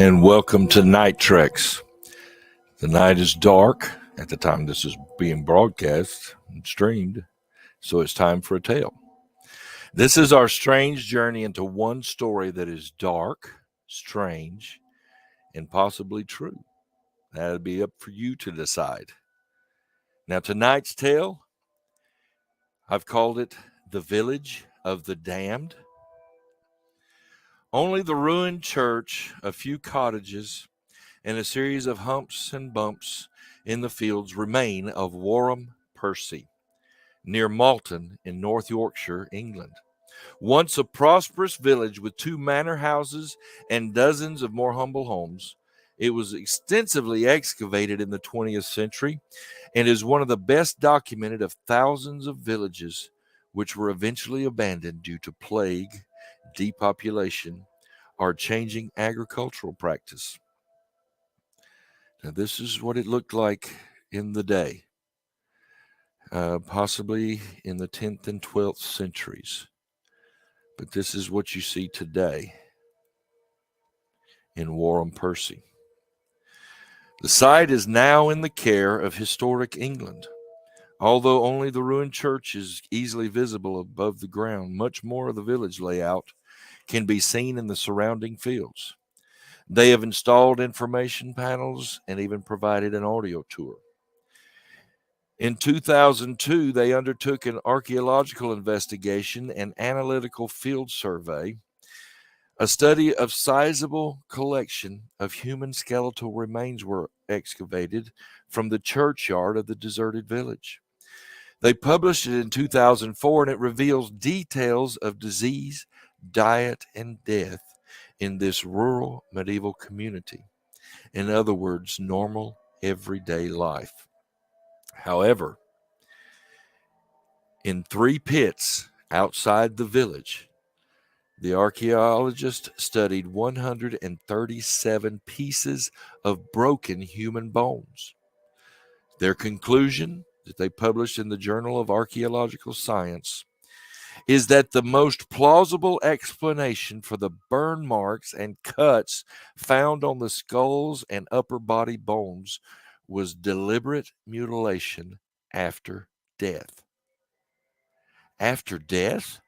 and welcome to Night Treks. The night is dark at the time this is being broadcast and streamed, so it's time for a tale. This is our strange journey into one story that is dark, strange, and possibly true. That'll be up for you to decide. Now, tonight's tale, I've called it The Village of the Damned. Only the ruined church, a few cottages, and a series of humps and bumps in the fields remain of Warrem-Percy, near Malton in North Yorkshire, England. Once a prosperous village with 2 manor houses and dozens of more humble homes, it was extensively excavated in the 20th century and is one of the best documented of thousands of villages which were eventually abandoned due to plague, depopulation, or changing agricultural practice. Now, this is what it looked like in the day, possibly in the 10th and 12th centuries. But this is what you see today in Warrem-Percy. The site is now in the care of Historic England. Although only the ruined church is easily visible above the ground, much more of the village layout can be seen in the surrounding fields. They have installed information panels and even provided an audio tour. In 2002, they undertook an archaeological investigation and analytical field survey, a study of sizable collection of human skeletal remains were excavated from the churchyard of the deserted village. They published it in 2004, and it reveals details of disease, diet, and death in this rural medieval community. In other words, normal everyday life. However, in 3 pits outside the village, the archaeologists studied 137 pieces of broken human bones. Their conclusion, that they published in the Journal of Archaeological Science, is that the most plausible explanation for the burn marks and cuts found on the skulls and upper body bones was deliberate mutilation after death. After death?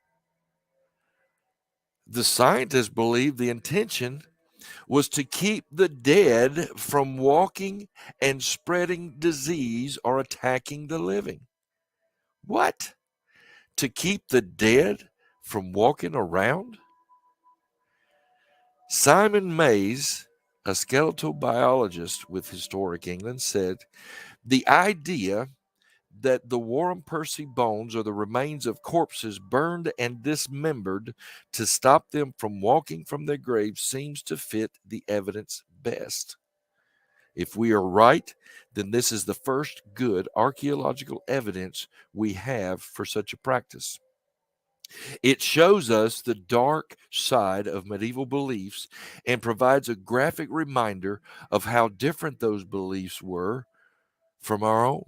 The scientists believe the intention was to keep the dead from walking and spreading disease or attacking the living. What? To keep the dead from walking around? Simon Mays, a skeletal biologist with Historic England, said the idea that the Warrem-Percy bones are the remains of corpses burned and dismembered to stop them from walking from their graves seems to fit the evidence best. If we are right, then this is the first good archaeological evidence we have for such a practice. It shows us the dark side of medieval beliefs and provides a graphic reminder of how different those beliefs were from our own.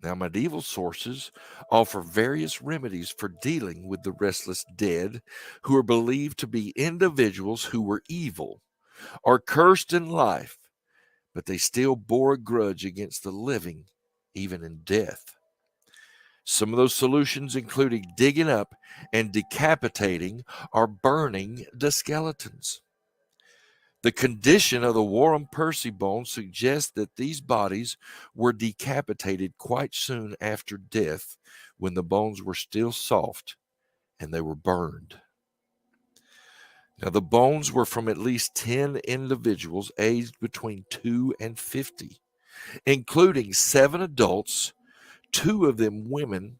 Now, medieval sources offer various remedies for dealing with the restless dead, who are believed to be individuals who were evil or cursed in life, but they still bore a grudge against the living, even in death. Some of those solutions included digging up and decapitating or burning the skeletons. The condition of the Warrem-Percy bones suggests that these bodies were decapitated quite soon after death, when the bones were still soft and they were burned. Now, the bones were from at least 10 individuals aged between 2 and 50, including 7 adults, 2 of them women,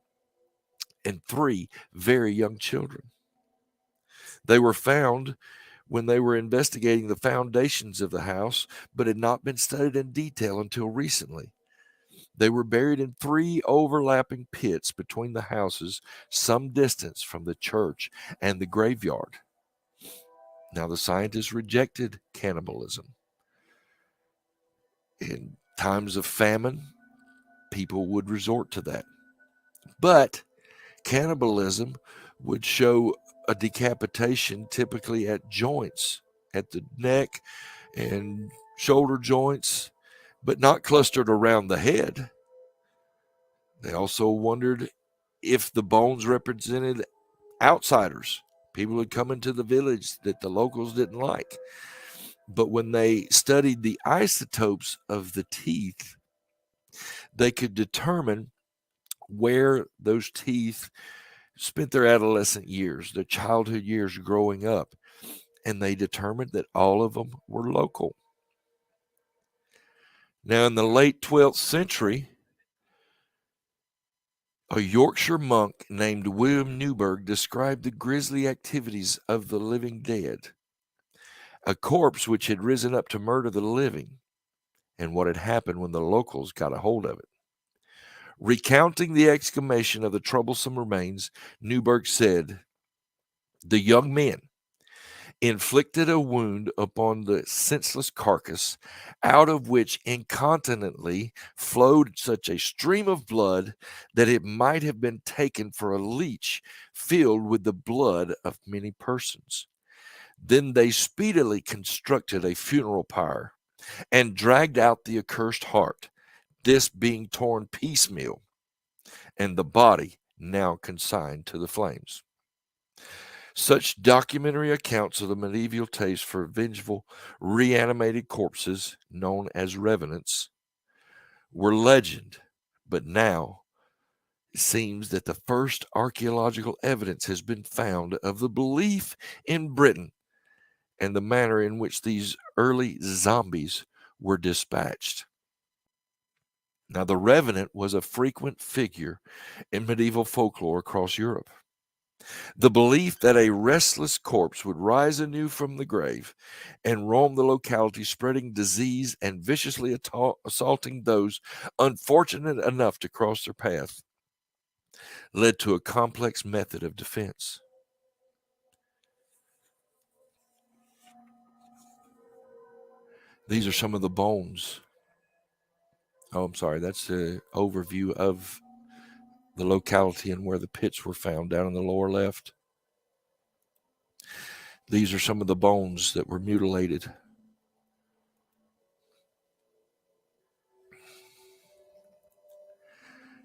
and 3 very young children. They were found when they were investigating the foundations of the house, but had not been studied in detail until recently. They were buried in 3 overlapping pits between the houses, some distance from the church and the graveyard. Now, the scientists rejected cannibalism. In times of famine, people would resort to that. But cannibalism would show a decapitation typically at joints at the neck and shoulder joints, but not clustered around the head. They also wondered if the bones represented outsiders, people who had come into the village that the locals didn't like. But when they studied the isotopes of the teeth, they could determine where those teeth spent their adolescent years, their childhood years growing up, and they determined that all of them were local. Now, in the late 12th century, a Yorkshire monk named William Newburgh described the grisly activities of the living dead, a corpse which had risen up to murder the living, and what had happened when the locals got a hold of it. Recounting the exhumation of the troublesome remains, Newburgh said, "The young men inflicted a wound upon the senseless carcass, out of which incontinently flowed such a stream of blood that it might have been taken for a leech filled with the blood of many persons. Then they speedily constructed a funeral pyre and dragged out the accursed heart, this being torn piecemeal, and the body now consigned to the flames." Such documentary accounts of the medieval taste for vengeful, reanimated corpses, known as revenants, were legend, but now it seems that the first archaeological evidence has been found of the belief in Britain and the manner in which these early zombies were dispatched. Now, the revenant was a frequent figure in medieval folklore across Europe. The belief that a restless corpse would rise anew from the grave and roam the locality, spreading disease and viciously assaulting those unfortunate enough to cross their path, led to a complex method of defense. These are some of the bones. Oh, I'm sorry. That's an overview of the locality and where the pits were found down in the lower left. These are some of the bones that were mutilated.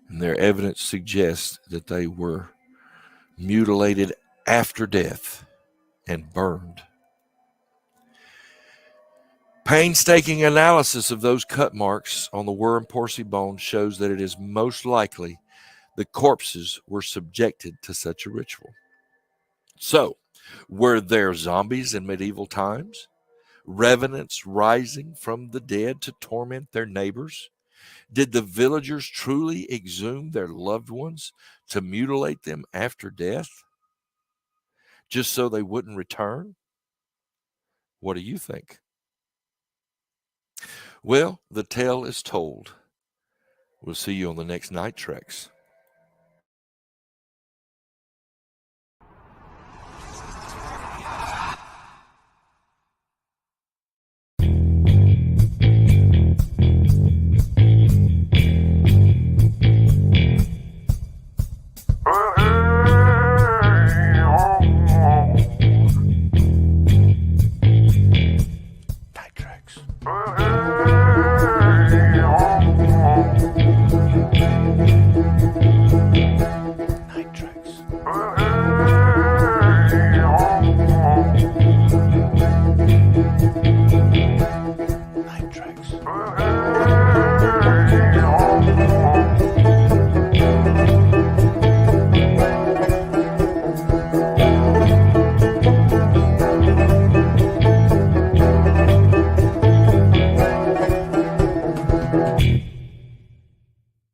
And their evidence suggests that they were mutilated after death and burned. Painstaking analysis of those cut marks on the Warrem-Percy bones shows that it is most likely the corpses were subjected to such a ritual. So, were there zombies in medieval times? Revenants rising from the dead to torment their neighbors? Did the villagers truly exhume their loved ones to mutilate them after death, just so they wouldn't return? What do you think? Well, the tale is told. We'll see you on the next Night Treks. Night Treks.